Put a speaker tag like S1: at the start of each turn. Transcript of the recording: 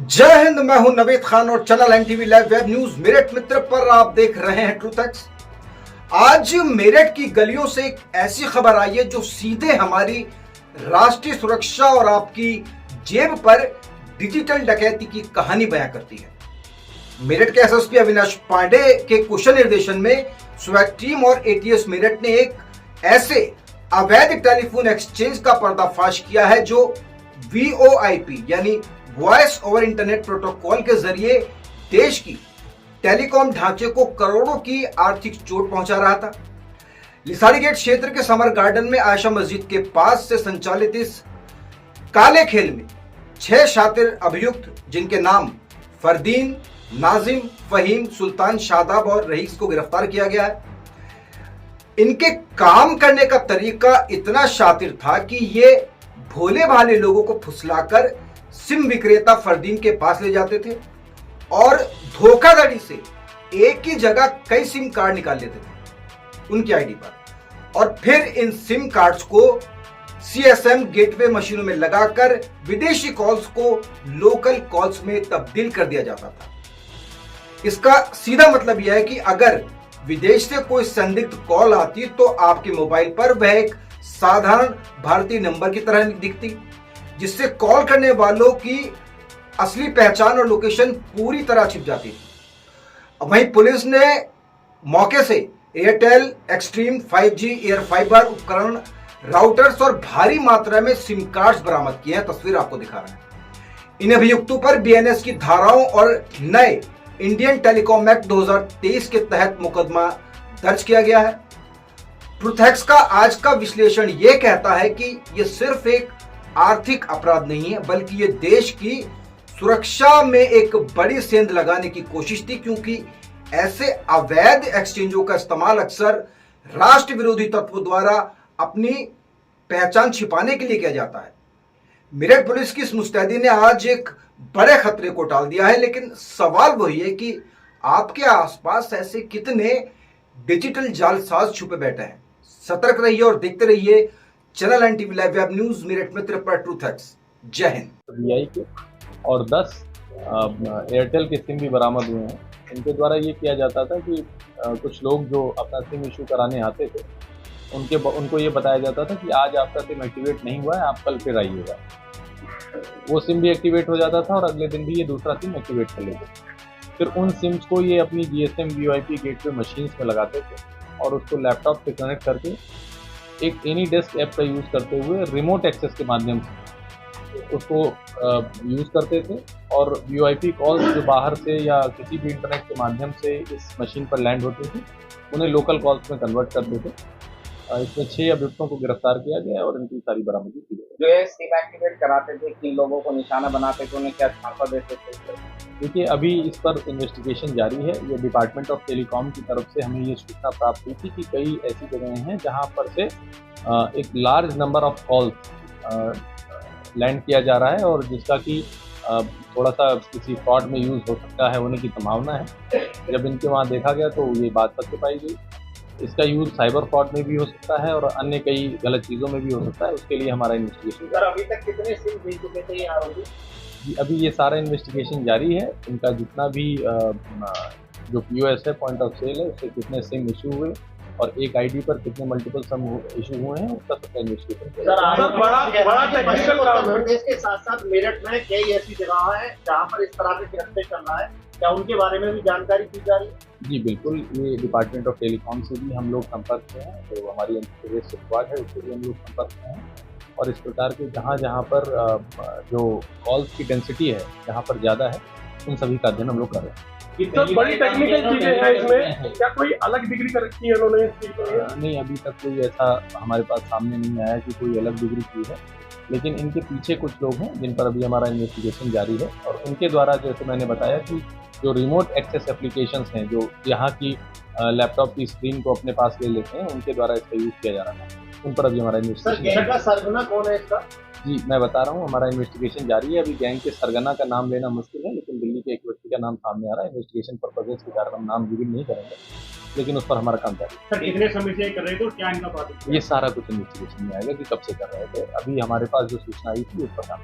S1: जय हिंद। मैं हूं नवीद खान और channel NTV live web news Meerut मित्र पर आप देख रहे हैं ट्रूथ एक्स। आज मेरठ की गलियों से एक ऐसी खबर आई है जो सीधे हमारी राष्ट्रीय सुरक्षा और आपकी जेब पर डिजिटल डकैती की कहानी बयां करती है। मेरठ के एसएसपी अविनाश पांडे के कुशल निर्देशन में स्वैग टीम और एटीएस मेरठ ने एक ऐसे अवैध टेलीफोन एक्सचेंज का पर्दाफाश किया है जो VoIP यानी वॉइस ओवर इंटरनेट प्रोटोकॉल के जरिए देश की टेलीकॉम ढांचे को करोड़ों की आर्थिक चोट पहुंचा रहा था। लिसाड़ी गेट क्षेत्र के समर गार्डन में आयशा मस्जिद के पास से संचालित इस काले खेल में 6 शातिर अभियुक्त जिनके नाम फरदीन, नाजिम, फहीम, सुल्तान, शादाब और रईस को गिरफ्तार किया गया है। इनके काम करने का तरीका इतना शातिर था कि ये भोले भाले लोगों को फुसलाकर सिम विक्रेता फरदीन के पास ले जाते थे और धोखाधड़ी से एक ही जगह कई सिम कार्ड निकाल लेते थे उनकी आईडी पर और फिर इन सिम कार्ड्स को CSM गेटवे मशीनों में लगाकर विदेशी कॉल्स को लोकल कॉल्स में तब्दील कर दिया जाता था। इसका सीधा मतलब यह है कि अगर विदेश से कोई संदिग्ध कॉल आती तो आपके मोबाइल पर वह एक साधारण भारतीय नंबर की तरह दिखती, जिससे कॉल करने वालों की असली पहचान और लोकेशन पूरी तरह छिप जाती थी। वहीं पुलिस ने मौके से Airtel extreme 5G air fibre उपकरण, राउटर्स और भारी मात्रा में सिम कार्ड्स बरामद किए हैं। तस्वीर आपको दिखा रहे हैं। इन अभियुक्तों पर BNS की धाराओं और नए इंडियन टेलीकॉम एक्ट 2023 के तहत मुकदमा दर्ज किया गया है। ट्रूथ एक्स का आज का विश्लेषण यह कहता है कि यह सिर्फ एक आर्थिक अपराध नहीं है, बल्कि ये देश की सुरक्षा में एक बड़ी सेंध लगाने की कोशिश थी, क्योंकि ऐसे अवैध एक्सचेंजों का इस्तेमाल अक्सर राष्ट्र विरोधी तत्वों द्वारा अपनी पहचान छिपाने के लिए किया जाता है। मेरठ पुलिस की इस मुस्तैदी ने आज एक बड़े खतरे को टाल दिया है, लेकिन सवाल वही है कि आपके आसपास ऐसे कितने डिजिटल जालसाज छुपे बैठे हैं। सतर्क रहिए और देखते रहिए channel NTV live web news Meerut मित्र पर ट्रूथ एक्स। जय हिंद।
S2: VI के और 10 एयरटेल के सिम भी बरामद हुए हैं। इनके द्वारा ये किया जाता था कि कुछ लोग जो अपना सिम इशू कराने आते थे उनको ये बताया जाता था कि आज आपका सिम एक्टिवेट नहीं हुआ है, आप कल फिर आइएगा। वो सिम भी एक्टिवेट हो जाता था और अगले दिन भी ये दूसरा सिम एक्टिवेट कर लेते थे। फिर उन सिम्स को ये अपनी GSM VoIP गेटवे मशीन्स में लगाते थे और उसको लैपटॉप से कनेक्ट करके एक एनी डेस्क ऐप का यूज़ करते हुए रिमोट एक्सेस के माध्यम से उसको यूज़ करते थे और VoIP कॉल्स जो बाहर से या किसी भी इंटरनेट के माध्यम से इस मशीन पर लैंड होती थी उन्हें लोकल कॉल्स में कन्वर्ट करते थे। इसमें 6 अभियुक्तों को गिरफ्तार किया गया और इनकी सारी बरामदगी की गई।
S3: जो है सिम एक्टिवेट कराते थे, किन लोगों को निशाना बनाते थे, उन्हें क्या छापा देते थे?
S2: देखिए, अभी इस पर इन्वेस्टिगेशन जारी है। ये डिपार्टमेंट ऑफ टेलीकॉम की तरफ से हमें ये सूचना प्राप्त हुई थी कि कई ऐसी जगहें हैं जहां पर से एक large number of calls land किया जा रहा है और जिसका कि थोड़ा सा किसी फ्रॉड में यूज़ हो सकता है होने की संभावना है। जब इनके वहाँ देखा गया तो ये बात सत्य पाई गई। इसका यूज़ साइबर फ्रॉड में भी हो सकता है और अन्य कई गलत चीज़ों में भी हो सकता है। उसके लिए हमारा इन्वेस्टिगेशन।
S3: सर, अभी तक कितने सिम भेज चुके थे ये आरोपी?
S2: जी, अभी ये सारा इन्वेस्टिगेशन जारी है। इनका जितना भी जो POS है, पॉइंट ऑफ सेल है, उससे कितने सिम इशू हुए और एक आईडी पर कितने मल्टीपल सम इशू हुए हैं उसका सबका इन्वेस्टिगेशन।
S3: प्रदेश के साथ साथ मेरठ में कई ऐसी जगह है जहाँ पर इस तरह के गिरफ्ते चल रहा है, क्या उनके बारे में भी जानकारी दी जा रही है?
S2: जी बिल्कुल, ये डिपार्टमेंट ऑफ टेलीकॉम से भी हम लोग संपर्क में हैं, तो हमारी एंटी स्क्वाड है उससे भी हम लोग संपर्क में हैं और इस प्रकार के जहाँ पर जो कॉल्स की डेंसिटी है जहाँ पर ज़्यादा है उन सभी का अध्ययन हम लोग कर रहे हैं।
S4: इतना बड़ी टेक्निकल चीजें हैं इसमें, क्या कोई अलग डिग्री कर रखी है उन्होंने इस चीज को?
S2: नहीं, अभी तक कोई ऐसा हमारे पास सामने नहीं आया कि कोई अलग डिग्री की है, लेकिन इनके पीछे कुछ लोग हैं जिन पर अभी हमारा इन्वेस्टिगेशन जारी है और उनके द्वारा, जैसे मैंने बताया कि जो रिमोट एक्सेस एप्लीकेशंस हैं जो यहाँ की लैपटॉप की स्क्रीन को अपने पास ले लेते हैं, उनके द्वारा इसका यूज़ किया जा रहा है। उन पर अभी हमारा इन्वेस्टिगेशन।
S3: सरगना कौन है इसका?
S2: जी मैं बता रहा हूँ, हमारा इन्वेस्टिगेशन जारी है। अभी गैंग के सरगना का नाम लेना मुश्किल है, लेकिन दिल्ली के एक व्यक्ति का नाम सामने आ रहा है। इन्वेस्टिगेशन पर्पजेस के कारण हम नाम रिवील नहीं करेंगे, लेकिन उस पर हमारा काम जारी है।
S4: सर, कितने समय से कर रहे थे और क्या इनका बात है?
S2: ये सारा कुछ इन्वेस्टिगेशन में आएगा कि कब से कर रहे थे। अभी हमारे पास जो सूचना आई थी उस पर काम